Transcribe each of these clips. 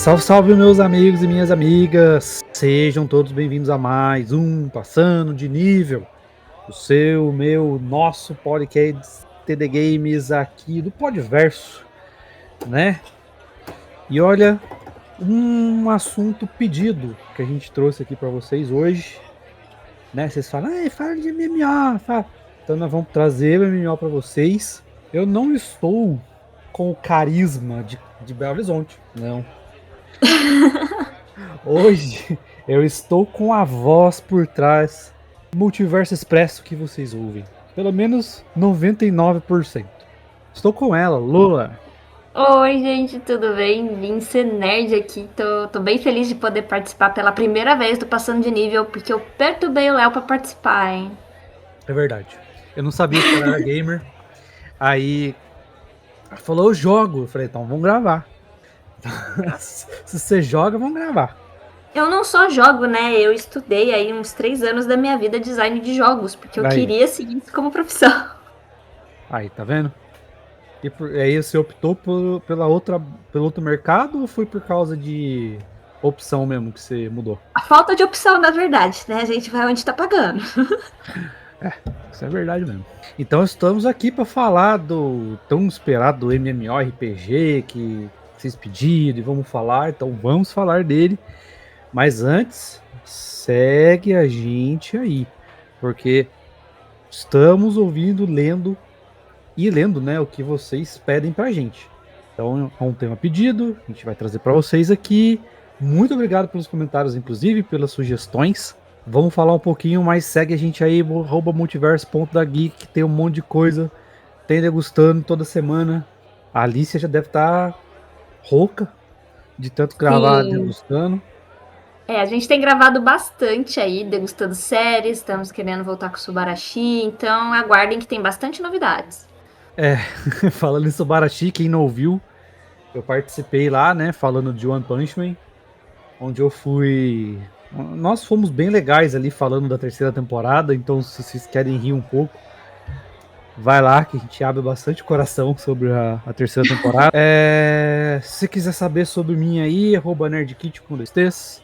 Salve, salve, meus amigos e minhas amigas! Sejam todos bem-vindos a mais um Passando de Nível, o seu, meu, nosso podcast TD Games aqui do Podverso, né? E olha, um assunto pedido que a gente trouxe aqui para vocês hoje, né? Vocês falam, fala de MMO, fala. Então nós vamos trazer o MMO para vocês. Eu não estou com o carisma de Belo Horizonte, não. Hoje eu estou com a voz por trás do Multiverso Expresso que vocês ouvem. Pelo menos 99%. Estou com ela, Lula. Oi, gente, tudo bem? Vim ser nerd aqui. Tô bem feliz de poder participar pela primeira vez do Passando de Nível, porque eu perturbei o Léo pra participar, hein? É verdade. Eu não sabia que ela era gamer. Aí ela falou, eu jogo. Eu falei, então vamos gravar. Se você joga, vamos gravar. Eu não só jogo, né? Eu estudei aí uns 3 anos da minha vida design de jogos, porque eu queria seguir isso como profissão. Aí, tá vendo? E aí você optou pelo outro mercado ou foi por causa de opção mesmo que você mudou? A falta de opção, na verdade, né? A gente vai onde tá pagando. Isso é verdade mesmo. Então estamos aqui para falar do tão esperado MMORPG que vocês pediram e vamos falar, então vamos falar dele. Mas antes, segue a gente aí, porque estamos ouvindo, lendo, né, o que vocês pedem pra gente. Então é um tema pedido, a gente vai trazer para vocês aqui. Muito obrigado pelos comentários, inclusive, pelas sugestões. Vamos falar um pouquinho, mas segue a gente aí, @multiverso.dageek, que tem um monte de coisa. Tem degustando toda semana. A Alicia já deve estar rouca de tanto gravar degustando. A gente tem gravado bastante aí, degustando séries, estamos querendo voltar com o Subarashi, então aguardem que tem bastante novidades. Falando em Subarashi, quem não ouviu, eu participei lá, né, falando de One Punch Man, onde eu fui... Nós fomos bem legais ali falando da terceira temporada, então se vocês querem rir um pouco, vai lá que a gente abre bastante coração sobre a terceira temporada. Se quiser saber sobre mim aí, @nerdkit com 2Ts,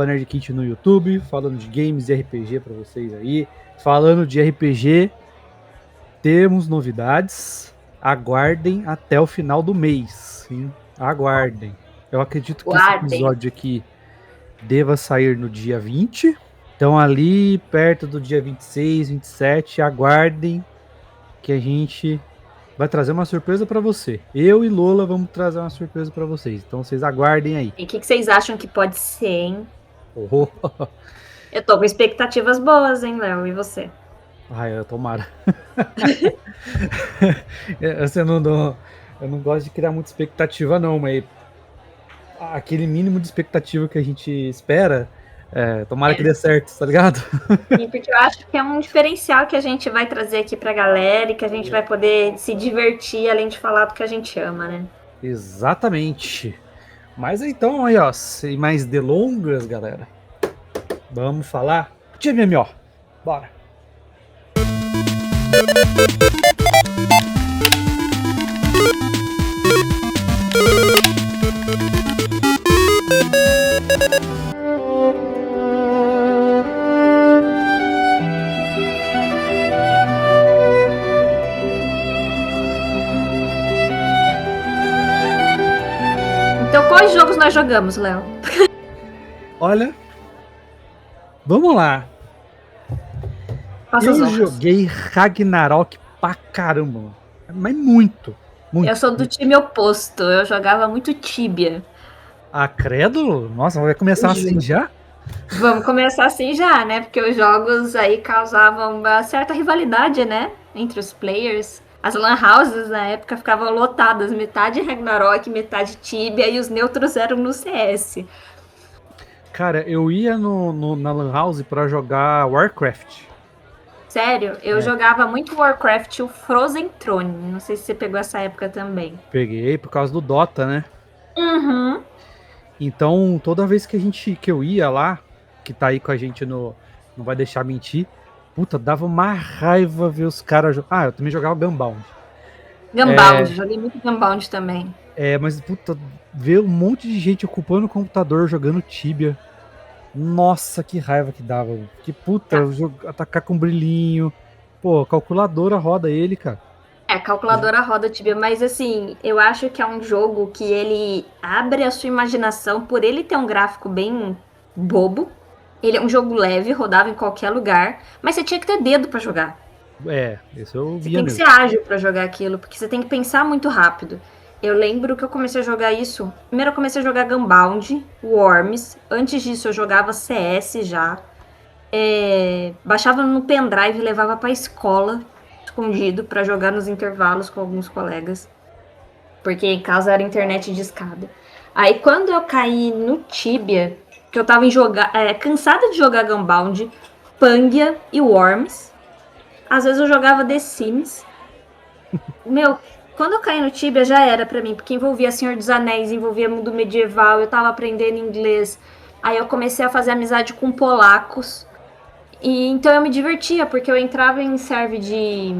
@nerdkit no YouTube, falando de games e RPG pra vocês aí. Falando de RPG, temos novidades. Aguardem até o final do mês, sim. Aguardem. Eu acredito que esse episódio aqui deva sair no dia 20. Então ali perto do dia 26, 27, aguardem que a gente vai trazer uma surpresa para você. Eu e Lola vamos trazer uma surpresa para vocês. Então vocês aguardem aí. E o que vocês acham que pode ser, hein? Oh. Eu tô com expectativas boas, hein, Léo? E você? Ai, tomara. Eu não gosto de criar muita expectativa, não, mas aquele mínimo de expectativa que a gente espera, tomara que dê certo, tá ligado? Sim, porque eu acho que é um diferencial que a gente vai trazer aqui pra galera e que a gente vai poder se divertir, além de falar do que a gente ama, né? Exatamente. Mas então, aí, ó, sem mais delongas, galera, vamos falar de MMO. Bora! Então, quais jogos nós jogamos, Léo? Olha, vamos lá. Eu joguei Ragnarok pra caramba, mas muito. Eu sou do time oposto, eu jogava muito Tibia. Ah, credo? Nossa, vai começar assim já? Vamos começar assim já, né? Porque os jogos aí causavam uma certa rivalidade, né? Entre os players. As lan houses na época ficavam lotadas, metade Ragnarok, metade Tibia, e os neutros eram no CS. Cara, eu ia na lan house pra jogar Warcraft. Sério, eu jogava muito Warcraft, o Frozen Throne. Não sei se você pegou essa época também. Peguei por causa do Dota, né? Uhum. Então, toda vez que eu ia lá, que tá aí com a gente no Não Vai Deixar Mentir, puta, dava uma raiva ver os caras... Ah, eu também jogava Gunbound. Gunbound, joguei muito Gunbound também. Mas puta, ver um monte de gente ocupando o computador jogando Tibia. Nossa, que raiva que dava. Que puta, atacar com brilhinho. Pô, calculadora roda ele, cara. A calculadora roda Tibia, mas assim, eu acho que é um jogo que ele abre a sua imaginação por ele ter um gráfico bem bobo. Ele é um jogo leve, rodava em qualquer lugar, mas você tinha que ter dedo pra jogar. Esse eu Você via tem que mesmo. ser ágil pra jogar aquilo, porque você tem que pensar muito rápido. Eu lembro que eu comecei a jogar isso. Primeiro eu comecei a jogar Gunbound, Worms. Antes disso eu jogava CS já. Baixava no pendrive e levava pra escola, escondido, pra jogar nos intervalos com alguns colegas. Porque em casa era internet de escada. Aí quando eu caí no Tibia, que eu tava cansada de jogar Gunbound, Pangia e Worms. Às vezes eu jogava The Sims. Meu, quando eu caí no Tibia já era pra mim, porque envolvia Senhor dos Anéis, envolvia mundo medieval, eu tava aprendendo inglês. Aí eu comecei a fazer amizade com polacos. E então eu me divertia, porque eu entrava em serve de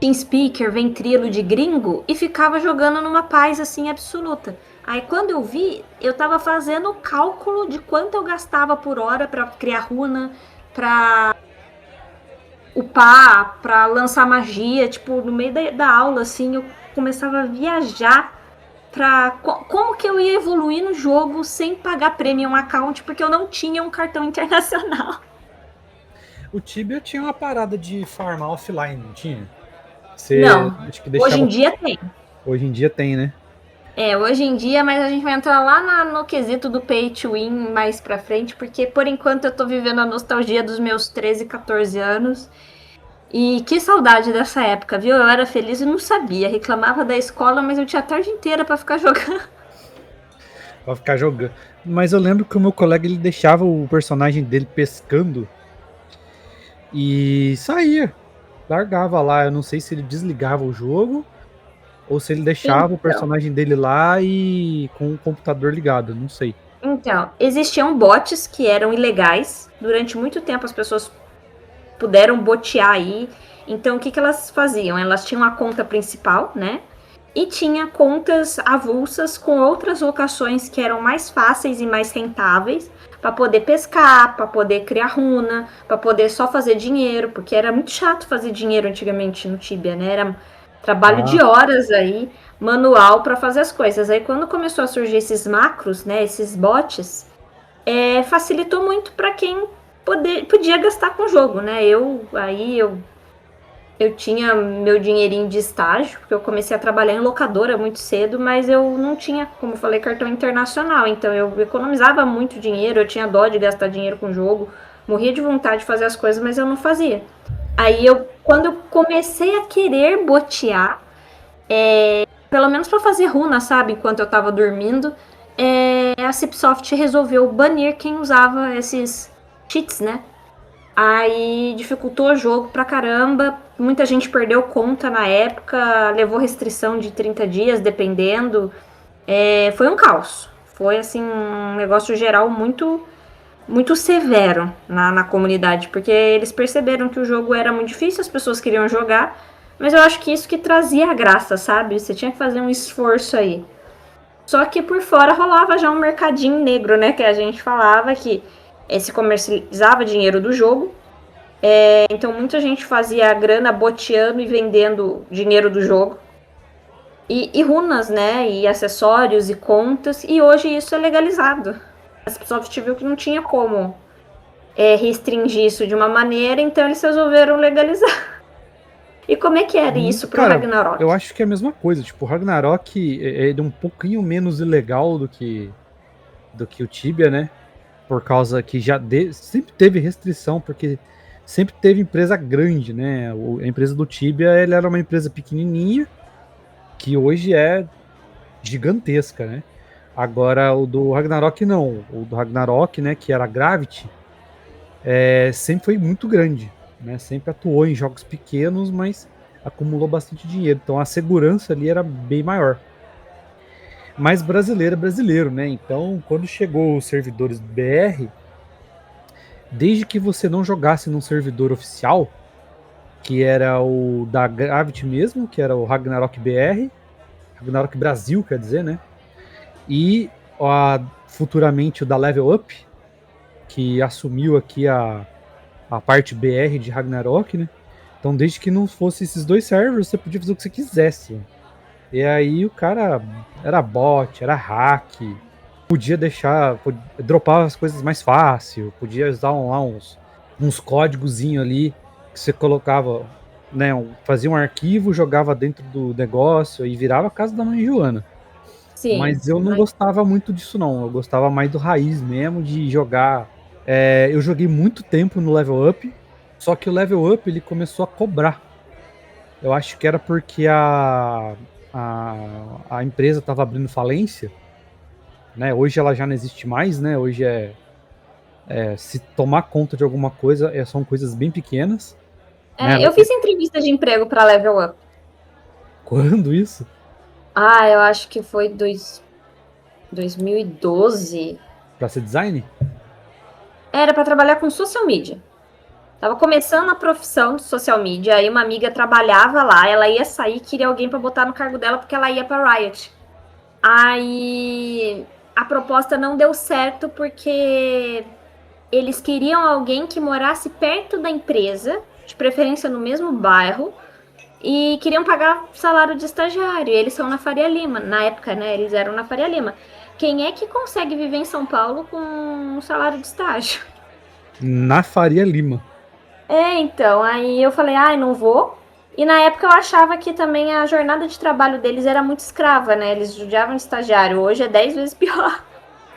TeamSpeaker, Ventrilo de gringo e ficava jogando numa paz assim absoluta. Aí quando eu vi, eu tava fazendo o cálculo de quanto eu gastava por hora pra criar runa, pra upar, pra lançar magia, tipo, no meio da aula, assim, eu começava a viajar pra como que eu ia evoluir no jogo sem pagar premium account, porque eu não tinha um cartão internacional. O Tibia tinha uma parada de farmar offline, não tinha? Você Não, acho que hoje deixava. em dia tem. Hoje em dia tem, né? Hoje em dia, mas a gente vai entrar lá no quesito do pay to win mais pra frente, porque por enquanto eu tô vivendo a nostalgia dos meus 13, 14 anos. E que saudade dessa época, viu? Eu era feliz e não sabia. Reclamava da escola, mas eu tinha a tarde inteira pra ficar jogando. Pra ficar jogando. Mas eu lembro que o meu colega ele deixava o personagem dele pescando e saía. Largava lá. Eu não sei se ele desligava o jogo ou se ele deixava o Então, personagem dele lá e com o computador ligado. Não sei. então, existiam bots que eram ilegais. Durante muito tempo as pessoas puderam botear aí. Então, o que elas faziam? Elas tinham a conta principal, né? E tinha contas avulsas com outras locações que eram mais fáceis e mais rentáveis para poder pescar, para poder criar runa, para poder só fazer dinheiro, porque era muito chato fazer dinheiro antigamente no Tibia, né? Era trabalho de Ah, horas aí, manual para fazer as coisas. Aí quando começou a surgir esses macros, né, esses bots, facilitou muito para quem podia gastar com o jogo, né? Eu tinha meu dinheirinho de estágio, porque eu comecei a trabalhar em locadora muito cedo, mas eu não tinha, como eu falei, cartão internacional. Então eu economizava muito dinheiro, eu tinha dó de gastar dinheiro com o jogo, morria de vontade de fazer as coisas, mas eu não fazia. Quando eu comecei a querer botear, pelo menos para fazer runa, sabe, enquanto eu tava dormindo, a Cipsoft resolveu banir quem usava esses cheats, né? Aí dificultou o jogo pra caramba. Muita gente perdeu conta na época, levou restrição de 30 dias, dependendo. Foi um caos. Foi assim um negócio geral muito severo na comunidade, porque eles perceberam que o jogo era muito difícil, as pessoas queriam jogar, mas eu acho que isso que trazia a graça, sabe? Você tinha que fazer um esforço aí. Só que por fora rolava já um mercadinho negro, né? Que a gente falava que se comercializava dinheiro do jogo. Então muita gente fazia grana boteando e vendendo dinheiro do jogo. E runas, né? E acessórios e contas. E hoje isso é legalizado. A Microsoft viu que não tinha como restringir isso de uma maneira, então eles resolveram legalizar. E como é que era isso pro cara, Ragnarok? eu acho que é a mesma coisa. Tipo, o Ragnarok é um pouquinho menos ilegal do que o Tibia, né? Por causa que sempre teve restrição, porque sempre teve empresa grande, né? A empresa do Tibia ela era uma empresa pequenininha, que hoje é gigantesca, né? Agora o do Ragnarok não. O do Ragnarok, né, que era a Gravity, sempre foi muito grande, né? Sempre atuou em jogos pequenos, mas acumulou bastante dinheiro. Então a segurança ali era bem maior. Mas brasileiro é brasileiro, né? Então, quando chegou os servidores do BR, desde que você não jogasse num servidor oficial, que era o da Gravity mesmo, que era o Ragnarok BR, Ragnarok Brasil, quer dizer, né? E futuramente o da Level Up, que assumiu aqui a parte BR de Ragnarok, né? Então, desde que não fosse esses 2 servers, você podia fazer o que você quisesse. E aí o cara era bot, era hack, podia dropar as coisas mais fácil, podia usar uns códigozinhos ali que você colocava, né? Fazia um arquivo, jogava dentro do negócio e virava a casa da mãe Joana. Sim. Mas eu não gostava muito disso, não. Eu gostava mais do raiz mesmo, de jogar. Eu joguei muito tempo no Level Up, só que o Level Up ele começou a cobrar. Eu acho que era porque a empresa estava abrindo falência, né? Hoje ela já não existe mais, né? Hoje se tomar conta de alguma coisa, são coisas bem pequenas, né? Eu fiz entrevista de emprego para Level Up. Quando isso? Eu acho que foi 2012. Pra ser design? Era para trabalhar com social media. Tava começando a profissão de social media, aí uma amiga trabalhava lá, ela ia sair, queria alguém para botar no cargo dela porque ela ia para Riot. Aí a proposta não deu certo porque eles queriam alguém que morasse perto da empresa, de preferência no mesmo bairro, e queriam pagar salário de estagiário. Eles são na Faria Lima, na época, né? Eles eram na Faria Lima. Quem é que consegue viver em São Paulo com um salário de estágio? Na Faria Lima. Então, aí eu falei, não vou. E na época eu achava que também a jornada de trabalho deles era muito escrava, né? Eles judiavam de estagiário. Hoje é 10 vezes pior.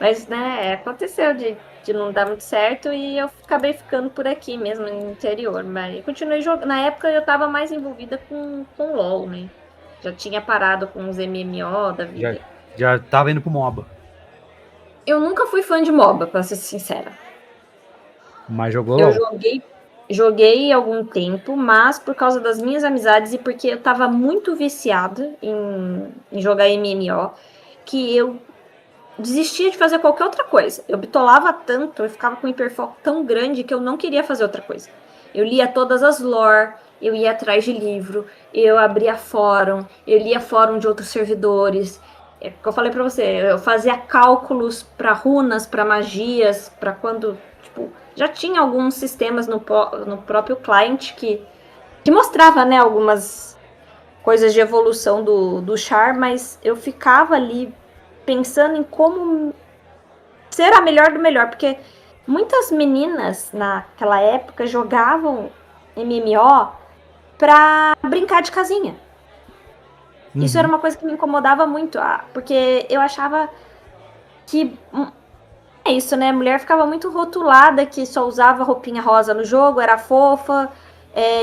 Mas, né, aconteceu de não dar muito certo e eu acabei ficando por aqui mesmo, no interior. Mas eu continuei jogando. Na época eu tava mais envolvida com LOL, né? Já tinha parado com os MMO da vida. Já tava indo pro MOBA. Eu nunca fui fã de MOBA, pra ser sincera. Mas jogou Eu LOL. joguei algum tempo, mas por causa das minhas amizades e porque eu tava muito viciada em jogar MMO, que eu desistia de fazer qualquer outra coisa. Eu bitolava tanto, eu ficava com um hiperfoco tão grande que eu não queria fazer outra coisa. Eu lia todas as lore, eu ia atrás de livro, eu abria fórum, eu lia fórum de outros servidores. É o que eu falei pra você, eu fazia cálculos para runas, para magias, para quando, tipo, já tinha alguns sistemas no próprio client que mostrava, né, algumas coisas de evolução do char, mas eu ficava ali pensando em como ser a melhor do melhor, porque muitas meninas naquela época jogavam MMO pra brincar de casinha. Isso era uma coisa que me incomodava muito, porque eu achava que é isso, né? A mulher ficava muito rotulada que só usava roupinha rosa no jogo, era fofa.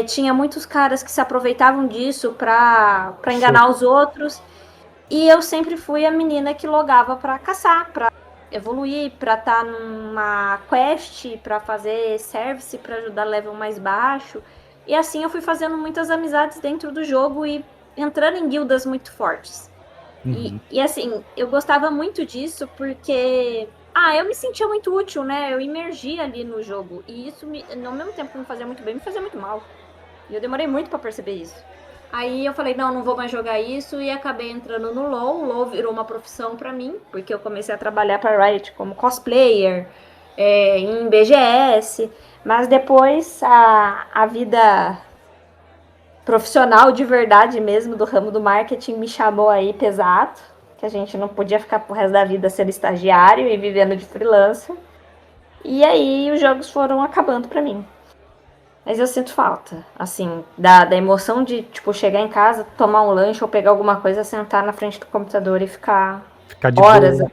Tinha muitos caras que se aproveitavam disso pra enganar os outros. E eu sempre fui a menina que logava pra caçar, pra evoluir, pra estar numa quest, pra fazer service, pra ajudar level mais baixo. E assim eu fui fazendo muitas amizades dentro do jogo e entrando em guildas muito fortes. E assim, eu gostava muito disso porque eu me sentia muito útil, né? Eu imergia ali no jogo. E isso, ao mesmo tempo que me fazia muito bem, me fazia muito mal. E eu demorei muito pra perceber isso. Aí eu falei, não vou mais jogar isso e acabei entrando no LoL. O LoL virou uma profissão pra mim, porque eu comecei a trabalhar pra Riot como cosplayer, em BGS. Mas depois a vida profissional de verdade mesmo do ramo do marketing me chamou aí pesado, que a gente não podia ficar pro resto da vida sendo estagiário e vivendo de freelancer. E aí os jogos foram acabando pra mim. Mas eu sinto falta, assim, da emoção de, tipo, chegar em casa, tomar um lanche ou pegar alguma coisa, sentar na frente do computador e ficar de horas. boa.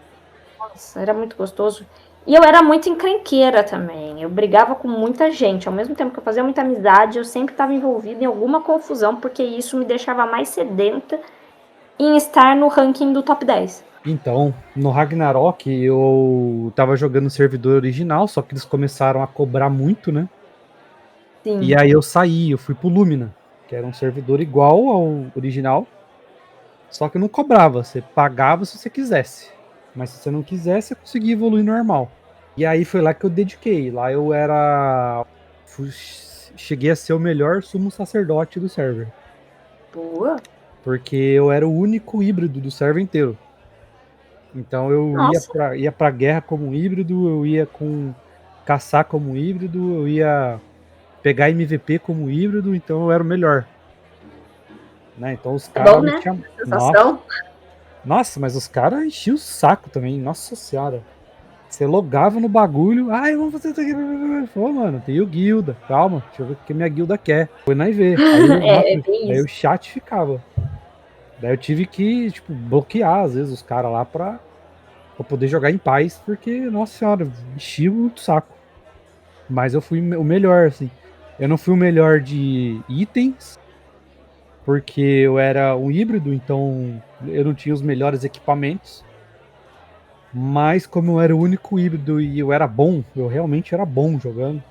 Nossa, era muito gostoso. E eu era muito encrenqueira também. Eu brigava com muita gente. Ao mesmo tempo que eu fazia muita amizade, eu sempre estava envolvida em alguma confusão, porque isso me deixava mais sedenta em estar no ranking do top 10. Então, no Ragnarok, eu tava jogando no servidor original, só que eles começaram a cobrar muito, né? Sim. E aí eu saí, eu fui pro Lumina, que era um servidor igual ao original, só que não cobrava, você pagava se você quisesse. Mas se você não quisesse, você conseguia evoluir normal. E aí foi lá que eu dediquei. Lá eu cheguei a ser o melhor sumo sacerdote do server. Boa. Porque eu era o único híbrido do server inteiro. Então eu Nossa, ia pra guerra como híbrido, eu ia caçar como híbrido, eu ia pegar MVP como híbrido, então eu era o melhor. Né? Então os é bom, caras me né? chamam. A sensação. Nossa, mas os caras enchiam o saco também, nossa senhora. Você logava no bagulho, ai, vamos fazer isso aqui. Pô, mano, tem o guilda, calma, deixa eu ver o que minha guilda quer. Foi na IV. Nossa, É bem aí isso. o chat ficava. Daí eu tive que, tipo, bloquear, às vezes, os caras lá pra poder jogar em paz, porque, nossa senhora, enchia muito o saco. Mas eu fui o melhor, assim. Eu não fui o melhor de itens, porque eu era um híbrido, então eu não tinha os melhores equipamentos. Mas como eu era o único híbrido e eu era bom, eu realmente era bom jogando,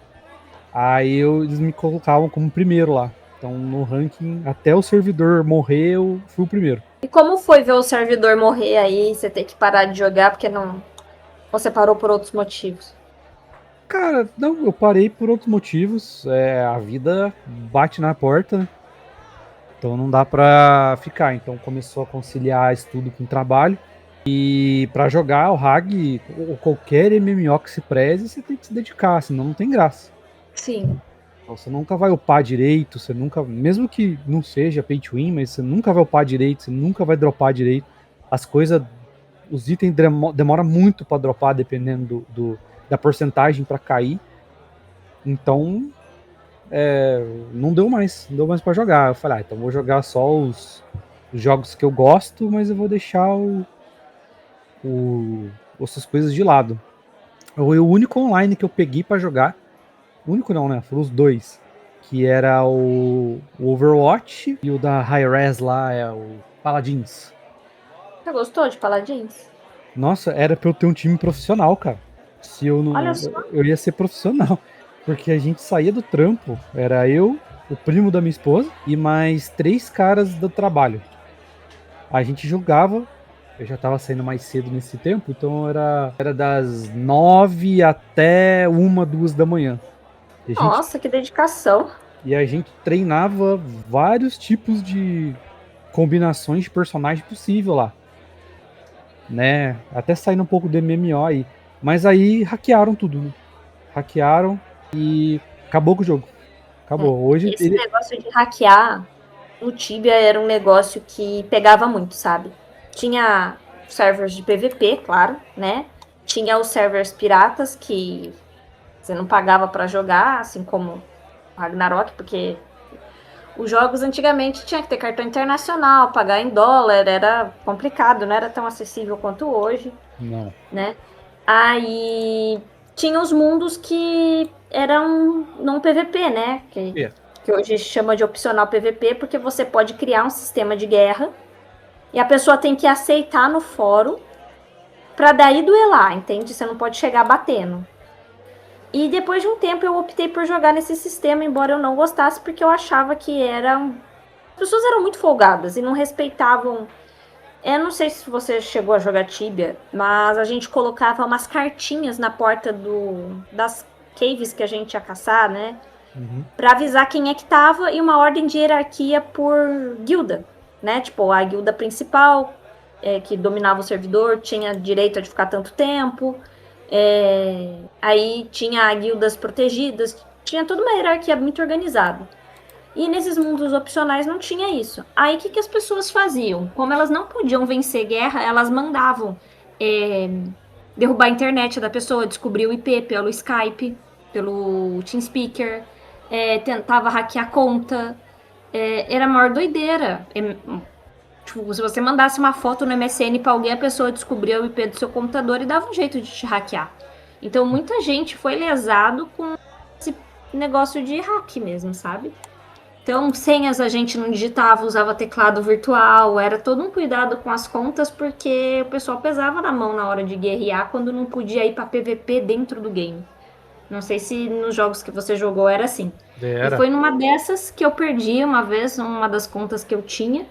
eles me colocavam como primeiro lá. Então no ranking, até o servidor morrer, eu fui o primeiro. E como foi ver o servidor morrer aí, você ter que parar de jogar porque não. Ou você parou por outros motivos? Cara, não, eu parei por outros motivos. A vida bate na porta, né? Então não dá pra ficar. Então começou a conciliar estudo com trabalho. E pra jogar o RAG, ou qualquer MMO que se preze, você tem que se dedicar, senão não tem graça. Sim. Então, você nunca vai upar direito, você nunca, mesmo que não seja pay to win, mas você nunca vai upar direito, você nunca vai dropar direito. As coisas, os itens demora muito pra dropar, dependendo da porcentagem pra cair. Então, não deu mais para jogar. Eu falei, então vou jogar só os jogos que eu gosto, mas eu vou deixar essas coisas de lado. O único online que eu peguei pra jogar, único não, né? Foram os dois. Que era o Overwatch e o da Hi-Res lá, é o Paladins. Você gostou de Paladins? Nossa, era pra eu ter um time profissional, cara. Se eu Olha não. só. Eu ia ser profissional. Porque a gente saía do trampo, era eu, o primo da minha esposa e mais 3 caras do trabalho. A gente jogava, eu já tava saindo mais cedo nesse tempo, então era das 9 até 1, 2 da manhã. E Nossa, que dedicação. a gente treinava vários tipos de combinações de personagem possível lá, né? Até saindo um pouco do MMO aí. Mas aí hackearam tudo, né? Hackearam e acabou com o jogo. É. Acabou. Hoje Esse negócio de hackear no Tibia era um negócio que pegava muito, sabe? Tinha servers de PVP, claro, né? Tinha os servers piratas que você não pagava para jogar, assim como Ragnarok, porque os jogos antigamente tinha que ter cartão internacional, pagar em dólar, era complicado, não era tão acessível quanto hoje, não. né? Aí tinha os mundos que eram não PVP, né? Que hoje chama de opcional PVP, porque você pode criar um sistema de guerra e a pessoa tem que aceitar no fórum para daí duelar, entende? Você não pode chegar batendo. E depois de um tempo eu optei por jogar nesse sistema, embora eu não gostasse, porque eu achava que as pessoas eram muito folgadas e não respeitavam. Eu não sei se você chegou a jogar Tibia, mas a gente colocava umas cartinhas na porta das caves que a gente ia caçar, né? Uhum. Pra avisar quem é que tava e uma ordem de hierarquia por guilda, né? Tipo, a guilda principal, que dominava o servidor, tinha direito a de ficar tanto tempo. Aí tinha guildas protegidas, tinha toda uma hierarquia muito organizada. E nesses mundos opcionais não tinha isso. Aí o que as pessoas faziam? Como elas não podiam vencer guerra, elas mandavam derrubar a internet da pessoa, descobrir o IP pelo Skype, pelo TeamSpeaker, tentava hackear a conta. Era a maior doideira. Tipo, se você mandasse uma foto no MSN pra alguém, a pessoa descobria o IP do seu computador e dava um jeito de te hackear. Então muita gente foi lesado com esse negócio de hack mesmo, sabe? Então, senhas a gente não digitava, usava teclado virtual, era todo um cuidado com as contas, porque o pessoal pesava na mão na hora de guerrear quando não podia ir para PVP dentro do game. Não sei se nos jogos que você jogou era assim. E Era. foi numa dessas que eu perdi uma vez, uma das contas que eu tinha.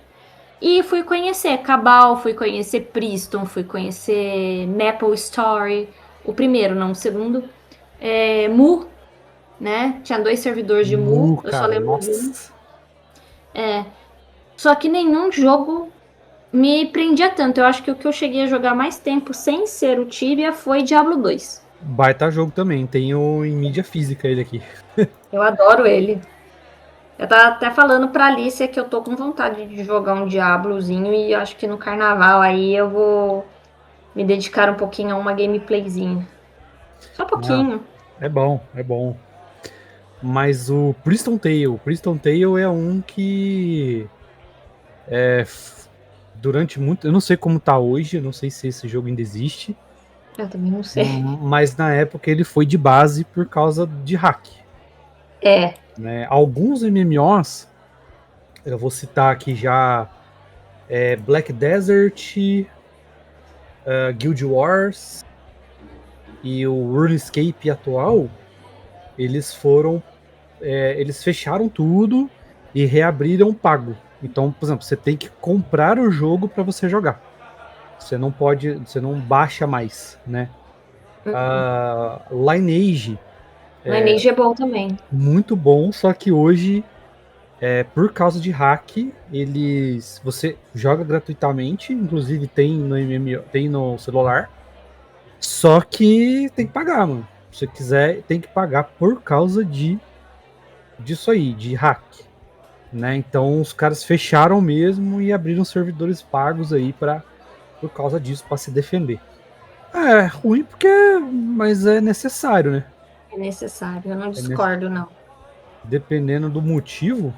E fui conhecer Cabal, fui conhecer Priston, fui conhecer Maple Story. O primeiro, não o segundo. Mu, né? Tinha 2 servidores de Mu, eu só Cara, lembro de um. nossa. Só que nenhum jogo me prendia tanto. Eu acho que o que eu cheguei a jogar mais tempo sem ser o Tibia foi Diablo 2. Baita jogo também, tenho em mídia física ele aqui. Eu adoro ele. Eu tava até falando pra Alicia que eu tô com vontade de jogar um Diablozinho e acho que no carnaval aí eu vou me dedicar um pouquinho a uma gameplayzinha. Só um Não, pouquinho. é bom, é bom. Mas o Priston Tale é um que durante muito, eu não sei como tá hoje, eu não sei se esse jogo ainda existe, Eu também não sei. mas na época ele foi de base por causa de hack, É, né? Alguns MMOs, eu vou citar aqui já Black Desert, Guild Wars e o RuneScape atual, eles foram eles fecharam tudo e reabriram pago. Então, por exemplo, você tem que comprar o jogo para você jogar. Você não baixa mais, né? A Lineage, o Lineage é bom também. muito bom, só que hoje, por causa de hack, você joga gratuitamente, inclusive tem no MMO, tem no celular, só que tem que pagar, mano. Se você quiser, tem que pagar por causa disso aí, de hack. Né? Então os caras fecharam mesmo e abriram servidores pagos aí por causa disso, para se defender. É ruim mas é necessário, né? É necessário, eu não É nece- discordo, não. Dependendo do motivo.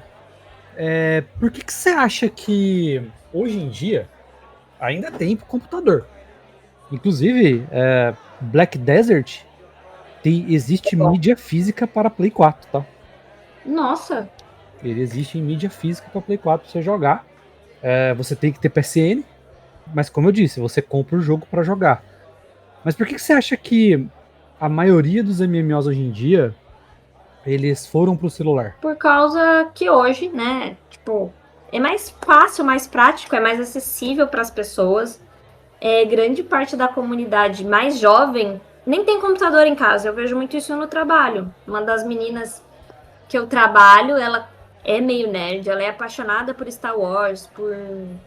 Por que você acha que hoje em dia ainda tem pro computador? Inclusive, Black Desert existe mídia física para Play 4, tá? Nossa, Ele existe em mídia física para Play 4 pra você jogar. Você tem que ter PSN, mas como eu disse, você compra o jogo para jogar. Mas por que você acha que a maioria dos MMOs hoje em dia eles foram pro celular? por causa que hoje, né, tipo, é mais fácil, mais prático, é mais acessível para as pessoas. Grande parte da comunidade mais jovem nem tem computador em casa. Eu vejo muito isso no trabalho. Uma das meninas que eu trabalho, ela é meio nerd, ela é apaixonada por Star Wars,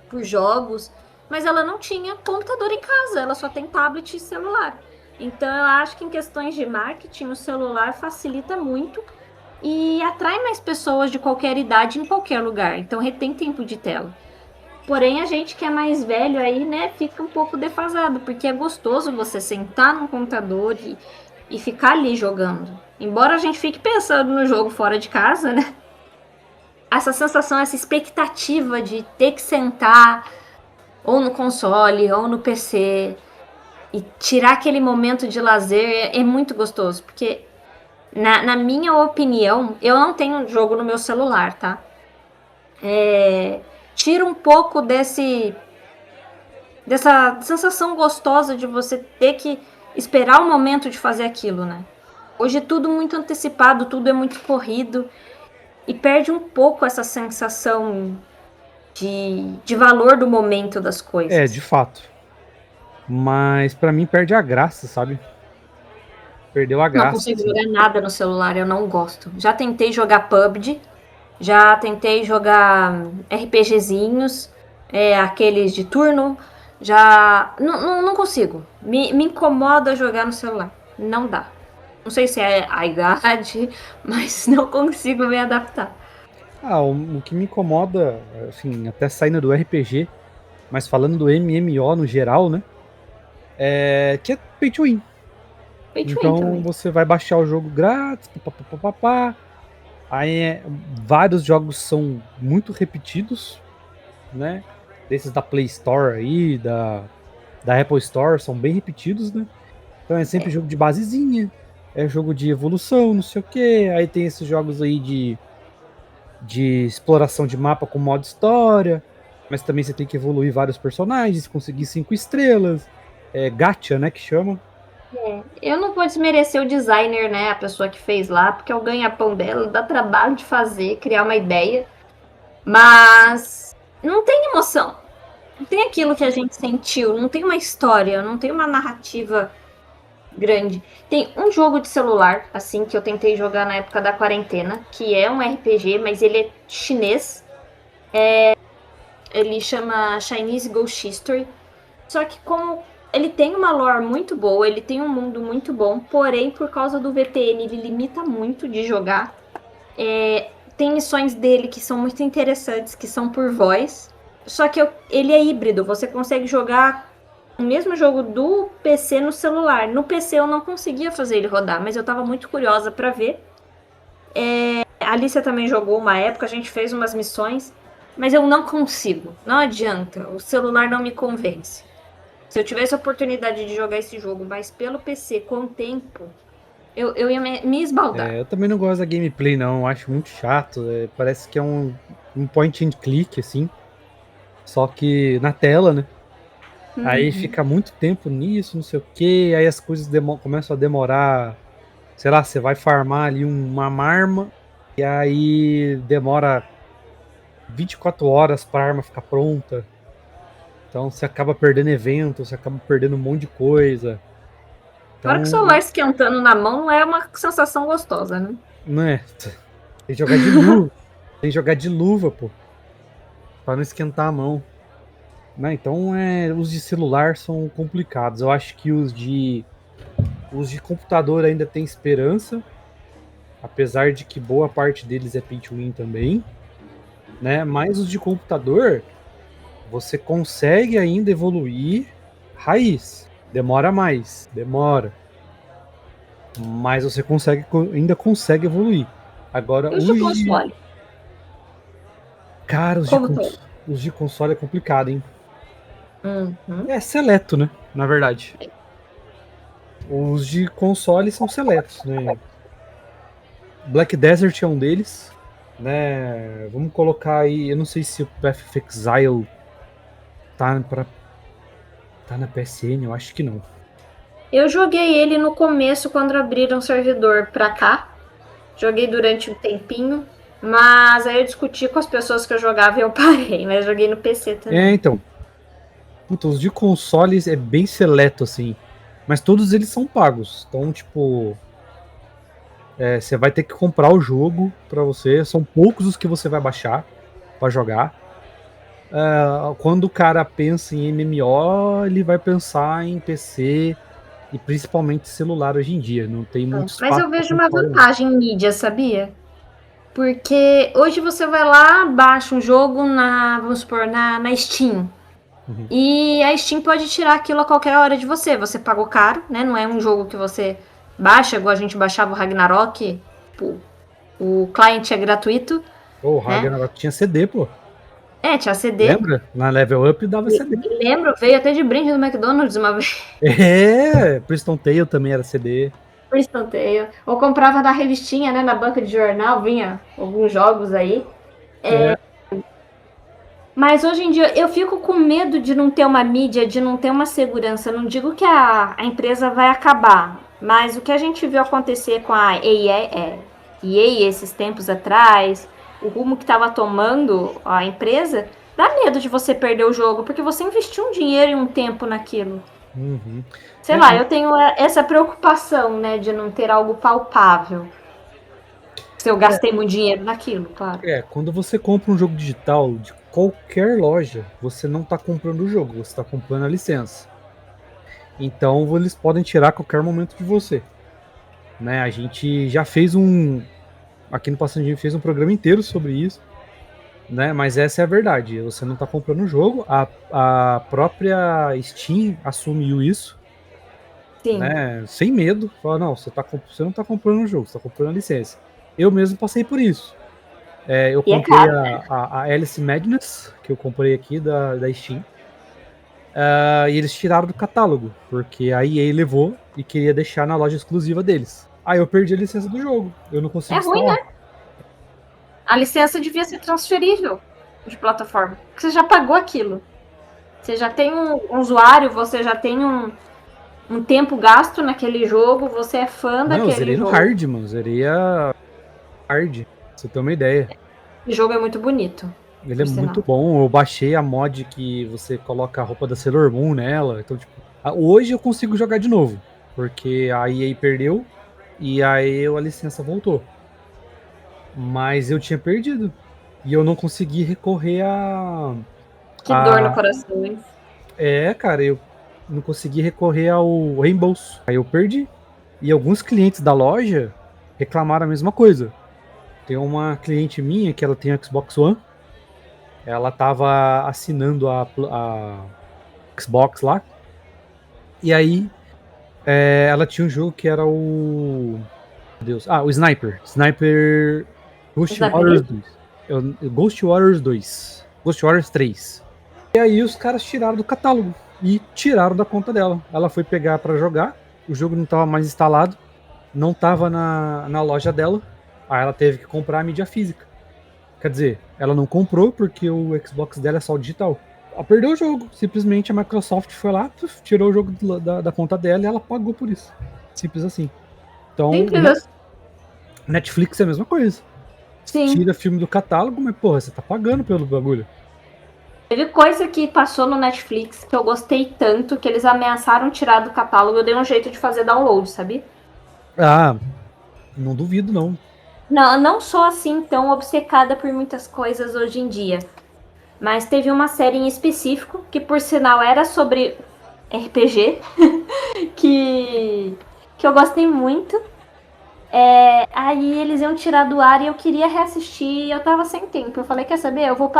por jogos, mas ela não tinha computador em casa, ela só tem tablet e celular. Então eu acho que em questões de marketing, o celular facilita muito e atrai mais pessoas de qualquer idade em qualquer lugar. Então retém tempo de tela. Porém, a gente que é mais velho aí, né, fica um pouco defasado, porque é gostoso você sentar no computador e ficar ali jogando. Embora a gente fique pensando no jogo fora de casa, né? Essa sensação, essa expectativa de ter que sentar ou no console ou no PC e tirar aquele momento de lazer é muito gostoso, porque na minha opinião, eu não tenho jogo no meu celular, tá? Tira um pouco dessa sensação gostosa de você ter que esperar o momento de fazer aquilo, né? Hoje é tudo muito antecipado, tudo é muito corrido e perde um pouco essa sensação de valor do momento das coisas. De fato. Mas pra mim perde a graça, sabe? Perdeu a Não graça, consigo assim. jogar nada no celular, eu não gosto. Já tentei jogar PUBG, já tentei jogar RPGzinhos, aqueles de turno, já. Não consigo. Me incomoda jogar no celular. Não dá. Não sei se é a idade, mas não consigo me adaptar. O que me incomoda, assim, até saindo do RPG, mas falando do MMO no geral, né? Que é pay to win. Pay to win Então também. você vai baixar o jogo grátis, papapá. Aí vários jogos são muito repetidos, né? Desses da Play Store aí, da Apple Store, são bem repetidos, né? Então é sempre jogo de basezinha, é jogo de evolução, não sei o que. Aí tem esses jogos aí de exploração de mapa com modo história, mas também você tem que evoluir vários personagens, conseguir 5 estrelas, gacha, né, que chama. Eu não vou desmerecer o designer, né? A pessoa que fez lá, porque é o ganha-pão dela, dá trabalho de fazer, criar uma ideia. Mas não tem emoção. Não tem aquilo que a gente sentiu, não tem uma história, não tem uma narrativa grande. Tem um jogo de celular, assim, que eu tentei jogar na época da quarentena, que é um RPG, mas ele é chinês. Ele chama Chinese Ghost History. Só que como ele tem uma lore muito boa, ele tem um mundo muito bom, porém, por causa do VPN, ele limita muito de jogar. Tem missões dele que são muito interessantes, que são por voz. Só que ele é híbrido, você consegue jogar o mesmo jogo do PC no celular. No PC eu não conseguia fazer ele rodar, mas eu tava muito curiosa pra ver. A Alicia também jogou uma época, a gente fez umas missões, mas eu não consigo. Não adianta, o celular não me convence. Se eu tivesse a oportunidade de jogar esse jogo, mas pelo PC com o tempo, eu ia me esbaldar. Eu também não gosto da gameplay, não. Eu acho muito chato. Parece que é um point and click, assim. Só que na tela, né? Aí fica muito tempo nisso, não sei o que. Aí as coisas começam a demorar. Sei lá, você vai farmar ali uma marma. E aí demora 24 horas pra arma ficar pronta. Então você acaba perdendo evento, você acaba perdendo um monte de coisa. Fora que o Então, celular esquentando na mão não é uma sensação gostosa, né? não é. Tem que jogar de luva. Tem que jogar de luva, pô. Pra não esquentar a mão. Né? Então, os de celular são complicados. Eu acho que os de computador ainda tem esperança. Apesar de que boa parte deles é pay to win também. Né? Mas os de computador, você consegue ainda evoluir raiz. Demora mais. Demora. Mas você ainda consegue evoluir. Agora, E os de console? Cara, Como todo. os de console é complicado, hein? Uhum. É seleto, né? Na verdade. Os de console são seletos, né? Black Desert é um deles, né? Vamos colocar aí, eu não sei se o Path of Exile tá na PSN, eu acho que não. Eu joguei ele no começo, quando abriram o servidor pra cá. Joguei durante um tempinho. Mas aí eu discuti com as pessoas que eu jogava e eu parei. Mas joguei no PC também. Então. Puta, os de consoles é bem seleto, assim. Mas todos eles são pagos. Então, tipo. Você vai ter que comprar o jogo pra você. São poucos os que você vai baixar pra jogar. Quando o cara pensa em MMO, ele vai pensar em PC e principalmente celular hoje em dia. Não tem muito Mas espaço eu para vejo uma console, não. vantagem em mídia, sabia? Porque hoje você vai lá, baixa um jogo vamos supor, na Steam. Uhum. E a Steam pode tirar aquilo a qualquer hora de você. Você pagou caro, né? Não é um jogo que você baixa, igual a gente baixava o Ragnarok. Tipo, o client é gratuito, O né? Ragnarok tinha CD, pô. Tinha CD. Lembra? Na Level Up dava CD. Lembro, veio até de brinde do McDonald's uma vez. Priston Tale também era CD. Por instanteio. Ou comprava na revistinha, né? Na banca de jornal, vinha alguns jogos aí. Mas hoje em dia eu fico com medo de não ter uma mídia, de não ter uma segurança. Não digo que a empresa vai acabar, mas o que a gente viu acontecer com a EA esses tempos atrás, o rumo que estava tomando a empresa, dá medo de você perder o jogo, porque você investiu um dinheiro e um tempo naquilo. Uhum. Sei lá, eu tenho essa preocupação, né, de não ter algo palpável. Se eu gastei muito dinheiro naquilo, claro. Quando você compra um jogo digital de qualquer loja, você não está comprando o jogo, você está comprando a licença. Então eles podem tirar a qualquer momento de você. Né? A gente já fez aqui no Passandinho fez um programa inteiro sobre isso. Né? Mas essa é a verdade. Você não está comprando o jogo. A própria Steam assumiu isso. Sim. Né? Sem medo. Fala, não, você não está comprando o jogo, você está comprando a licença. Eu mesmo passei por isso. Eu comprei caro, né? a Alice Madness, que eu comprei aqui da Steam. E eles tiraram do catálogo, porque a EA levou e queria deixar na loja exclusiva deles. Aí eu perdi a licença do jogo. Eu não consigo ruim, instalar. né? A licença devia ser transferível de plataforma. Porque você já pagou aquilo. Você já tem um usuário, você já tem um tempo gasto naquele jogo, você é fã daquele eu zerei jogo. no hard, mano. Zerei a hard, pra você ter uma ideia. O jogo é muito bonito. Ele é muito bom. Eu baixei a mod que você coloca a roupa da Sailor Moon nela. Então, tipo, hoje eu consigo jogar de novo. Porque a EA perdeu e aí a licença voltou. Mas eu tinha perdido. E eu não consegui recorrer Que dor no coração, hein? Cara, eu não consegui recorrer ao reembolso. Aí eu perdi. E alguns clientes da loja reclamaram a mesma coisa. Tem uma cliente minha que ela tem o Xbox One. Ela tava assinando a Xbox lá. E aí ela tinha um jogo que era o. Meu Deus. O Sniper. Sniper Ghost Warriors 2. Ghost Warriors 2. Ghost Warriors 3. E aí os caras tiraram do catálogo e tiraram da conta dela. Ela foi pegar pra jogar, o jogo não tava mais instalado, não tava na loja dela, aí ela teve que comprar a mídia física. Quer dizer, ela não comprou porque o Xbox dela é só digital. Ela perdeu o jogo, simplesmente a Microsoft foi lá, tirou o jogo da conta dela e ela pagou por isso. Simples assim. Então, Simples assim. Netflix é a mesma coisa. Sim. Tira filme do catálogo, mas porra, você tá pagando pelo bagulho. Teve coisa que passou no Netflix que eu gostei tanto que eles ameaçaram tirar do catálogo. Eu dei um jeito de fazer download, sabe? Não duvido, não. Não sou assim tão obcecada por muitas coisas hoje em dia. Mas teve uma série em específico, que por sinal era sobre RPG, que eu gostei muito. Aí eles iam tirar do ar e eu queria reassistir e eu tava sem tempo. Eu falei, quer saber? Eu vou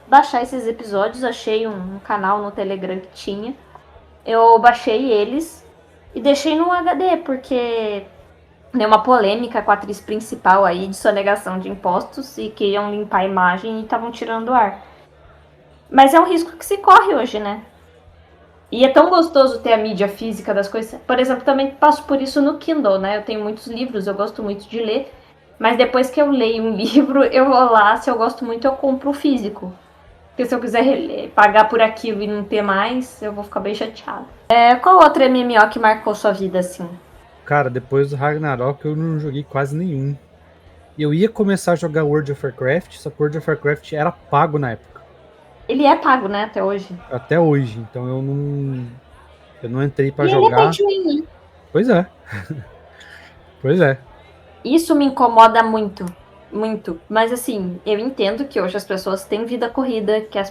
baixar esses episódios. Achei um canal no Telegram que tinha. Eu baixei eles e deixei no HD, porque deu uma polêmica com a atriz principal aí de sonegação de impostos e queriam limpar a imagem e estavam tirando do ar. Mas é um risco que se corre hoje, né? E é tão gostoso ter a mídia física das coisas. Por exemplo, também passo por isso no Kindle, né? Eu tenho muitos livros, eu gosto muito de ler. Mas depois que eu leio um livro, eu vou lá, se eu gosto muito, eu compro o físico. Porque se eu quiser pagar por aquilo e não ter mais, eu vou ficar bem chateada. Qual outro MMO que marcou sua vida, assim? Cara, depois do Ragnarok eu não joguei quase nenhum. Eu ia começar a jogar World of Warcraft, só que World of Warcraft era pago na época. Ele é pago, né, até hoje. Até hoje, então eu não entrei pra E ele é jogar. pay to win, né? Pois é. Pois é. Isso me incomoda muito. Muito. Mas assim, eu entendo que hoje as pessoas têm vida corrida, que as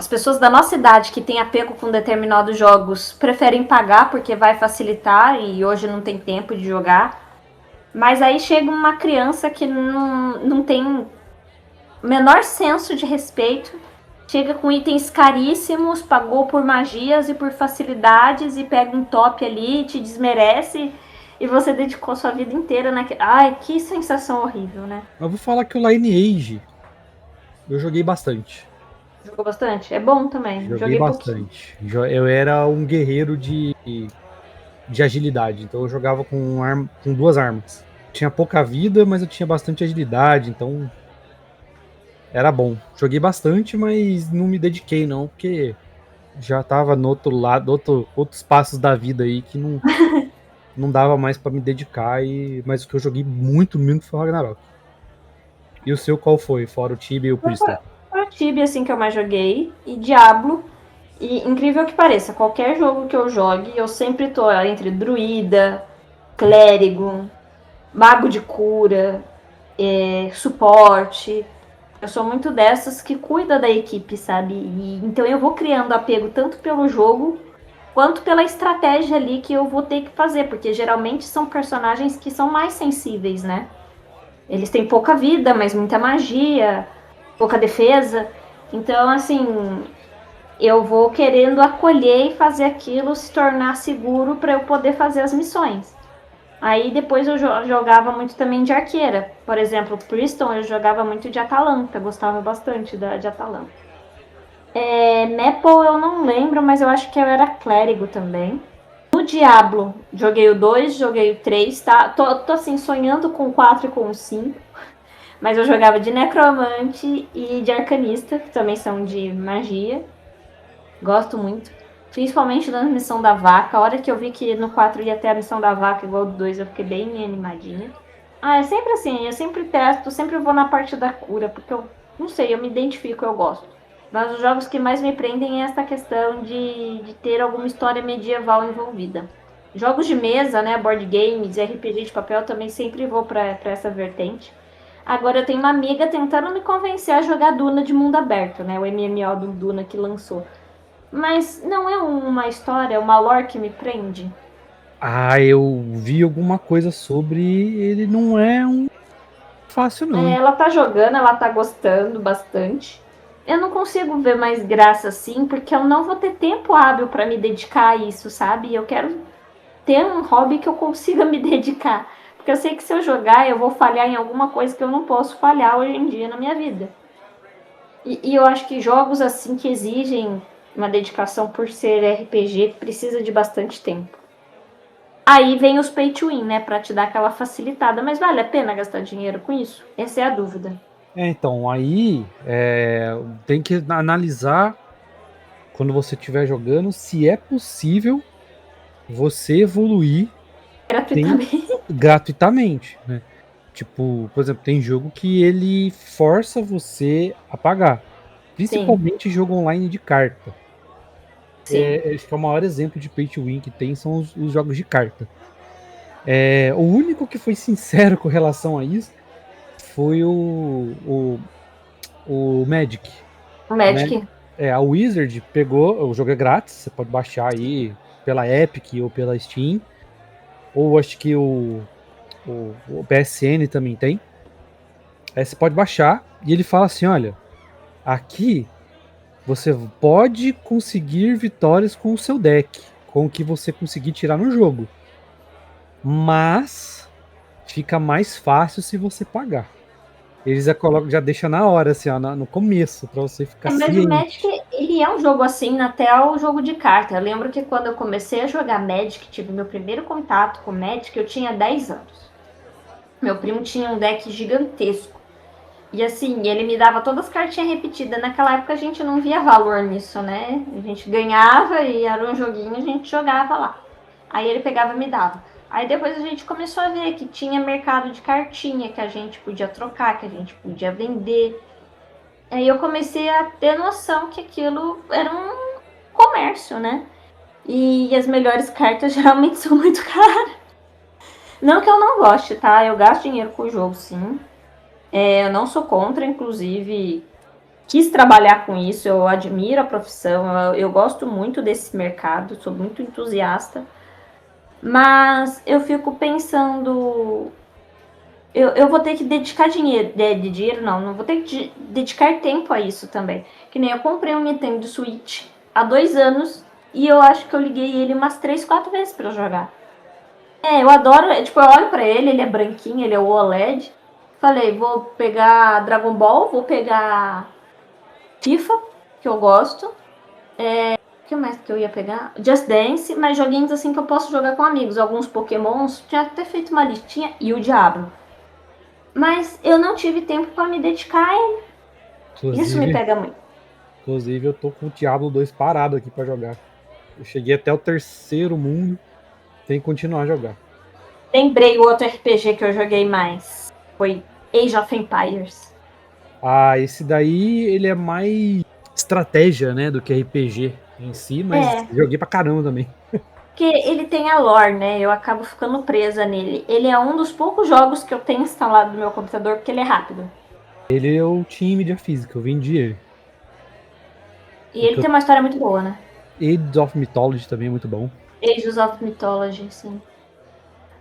pessoas da nossa idade que têm apego com determinados jogos preferem pagar porque vai facilitar e hoje não tem tempo de jogar. Mas aí chega uma criança que não tem o menor senso de respeito, chega com itens caríssimos, pagou por magias e por facilidades e pega um top ali e te desmerece e você dedicou sua vida inteira naquele... Ai, que sensação horrível, né? Eu vou falar que o Lineage eu joguei bastante. Jogou bastante? É bom também. Joguei bastante. Pouquinho. Eu era um guerreiro de agilidade, então eu jogava com duas armas. Tinha pouca vida, mas eu tinha bastante agilidade, então era bom. Joguei bastante, mas não me dediquei não, porque já tava no outro lado, outros passos da vida aí que não dava mais pra me dedicar, mas o que eu joguei muito foi o Ragnarok. E o seu qual foi, fora o Tibia e o Priester? Foi o Tibia, assim, que eu mais joguei. E Diablo. E incrível que pareça, qualquer jogo que eu jogue, eu sempre tô entre druida, clérigo, mago de cura, suporte. Eu sou muito dessas que cuida da equipe, sabe? Então eu vou criando apego tanto pelo jogo quanto pela estratégia ali que eu vou ter que fazer, porque geralmente são personagens que são mais sensíveis, né? Eles têm pouca vida, mas muita magia, pouca defesa. Então, assim, eu vou querendo acolher e fazer aquilo se tornar seguro para eu poder fazer as missões. Aí depois eu jogava muito também de arqueira. Por exemplo, Priston eu jogava muito de Atalanta, gostava bastante de Atalanta. Maple eu não lembro, mas eu acho que eu era clérigo também. No Diablo, joguei o 2, joguei o 3, tá? Tô assim, sonhando com o 4 e com o 5. Mas eu jogava de necromante e de arcanista, que também são de magia. Gosto muito. Principalmente na missão da vaca. A hora que eu vi que no 4 ia ter a missão da vaca igual do 2, eu fiquei bem animadinha. É sempre assim, eu sempre testo, sempre vou na parte da cura, porque eu não sei, eu me identifico, eu gosto. Mas os jogos que mais me prendem é essa questão de ter alguma história medieval envolvida. Jogos de mesa, né, board games, RPG de papel, também sempre vou para essa vertente. Agora eu tenho uma amiga tentando me convencer a jogar Duna de mundo aberto, né? O MMO do Duna que lançou. Mas não é uma história, uma lore que me prende. Ah, eu vi alguma coisa sobre ele, não é um fácil não, hein? Ela tá jogando, ela tá gostando bastante. Eu não consigo ver mais graça assim, porque eu não vou ter tempo hábil para me dedicar a isso, sabe? Eu quero ter um hobby que eu consiga me dedicar. Porque eu sei que se eu jogar, eu vou falhar em alguma coisa que eu não posso falhar hoje em dia na minha vida. E eu acho que jogos assim que exigem uma dedicação por ser RPG precisa de bastante tempo. Aí vem os pay to win, né? Pra te dar aquela facilitada. Mas vale a pena gastar dinheiro com isso? Essa é a dúvida. Então, aí tem que analisar quando você estiver jogando se é possível você evoluir Gratuitamente. gratuitamente, né? Tipo, por exemplo, tem jogo que ele força você a pagar, Sim, principalmente jogo online de carta. sim. Acho que é o maior exemplo de pay to win que tem são os jogos de carta. O único que foi sincero com relação a isso foi o Magic. O O Magic. a Wizard pegou, o jogo é grátis, você pode baixar aí pela Epic ou pela Steam, ou acho que o PSN também tem. Aí você pode baixar e ele fala assim: olha, aqui você pode conseguir vitórias com o seu deck, com o que você conseguir tirar no jogo, mas fica mais fácil se você pagar. Eles já deixam na hora, assim, ó, no começo, pra você ficar Mas o Magic, ciente. ele é um jogo assim, até o jogo de carta. Eu lembro que quando eu comecei a jogar Magic, tive meu primeiro contato com Magic, eu tinha 10 anos. Meu primo tinha um deck gigantesco. E assim, ele me dava todas as cartinhas repetidas. Naquela época a gente não via valor nisso, né? A gente ganhava e era um joguinho, a gente jogava lá. Aí ele pegava e me dava. Aí depois a gente começou a ver que tinha mercado de cartinha, que a gente podia trocar, que a gente podia vender. Aí eu comecei a ter noção que aquilo era um comércio, né? E as melhores cartas geralmente são muito caras. Não que eu não goste, tá? Eu gasto dinheiro com o jogo, sim. Eu não sou contra, inclusive quis trabalhar com isso, eu admiro a profissão, eu gosto muito desse mercado, sou muito entusiasta. Mas eu fico pensando, eu vou ter que dedicar dinheiro, dinheiro não vou ter que dedicar tempo a isso também. Que nem eu comprei um Nintendo Switch há 2 anos e eu acho que eu liguei ele umas 3, 4 vezes pra jogar. Eu adoro, tipo, eu olho pra ele, ele é branquinho, ele é o OLED. Falei, vou pegar Dragon Ball, vou pegar FIFA, que eu gosto. O que mais que eu ia pegar? Just Dance, mas joguinhos assim que eu posso jogar com amigos. Alguns Pokémons, tinha até feito uma listinha, e o Diablo. Mas eu não tive tempo para me dedicar a ele. Isso me Inclusive, pega muito. inclusive, eu tô com o Diablo 2 parado aqui pra jogar. Eu cheguei até o terceiro mundo, tem que continuar a jogar. Lembrei o outro RPG que eu joguei mais. Foi Age of Empires. Ah, esse daí, ele é mais estratégia, né, do que RPG em si, mas joguei pra caramba também. Porque ele tem a lore, né? Eu acabo ficando presa nele. Ele é um dos poucos jogos que eu tenho instalado no meu computador porque ele é rápido. Ele eu tinha mídia física, eu vendi ele. E ele tem uma história muito boa, né? Age of Mythology também é muito bom. Ages of Mythology, sim.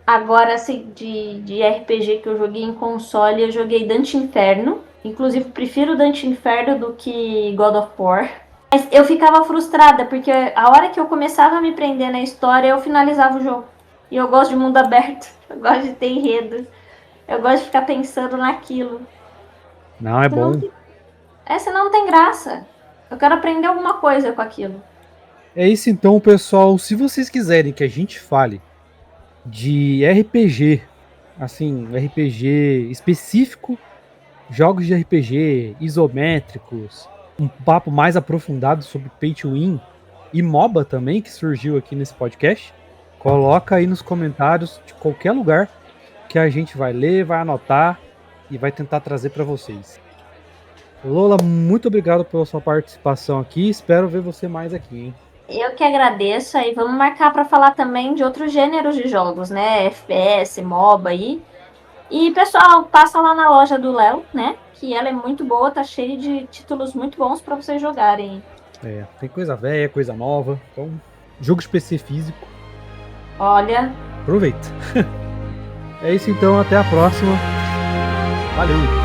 Agora, assim, de RPG que eu joguei em console, eu joguei Dante Inferno. Inclusive, prefiro Dante Inferno do que God of War. Mas eu ficava frustrada, porque a hora que eu começava a me prender na história, eu finalizava o jogo. E eu gosto de mundo aberto, eu gosto de ter enredo, eu gosto de ficar pensando naquilo. Não, é Senão, bom. senão não tem graça. Eu quero aprender alguma coisa com aquilo. É isso então, pessoal. Se vocês quiserem que a gente fale de RPG, assim, RPG específico, jogos de RPG isométricos, um papo mais aprofundado sobre Pay to Win e MOBA também, que surgiu aqui nesse podcast, coloca aí nos comentários de qualquer lugar que a gente vai ler, vai anotar e vai tentar trazer para vocês. Lola, muito obrigado pela sua participação aqui. Espero ver você mais aqui, hein? Eu que agradeço aí. Vamos marcar para falar também de outros gêneros de jogos, né? FPS, MOBA aí. E, pessoal, passa lá na loja do Léo, né? Que ela é muito boa, tá cheia de títulos muito bons pra vocês jogarem. Tem coisa velha, coisa nova. Então, jogo de PC físico. Olha. Aproveita. É isso então, até a próxima. Valeu!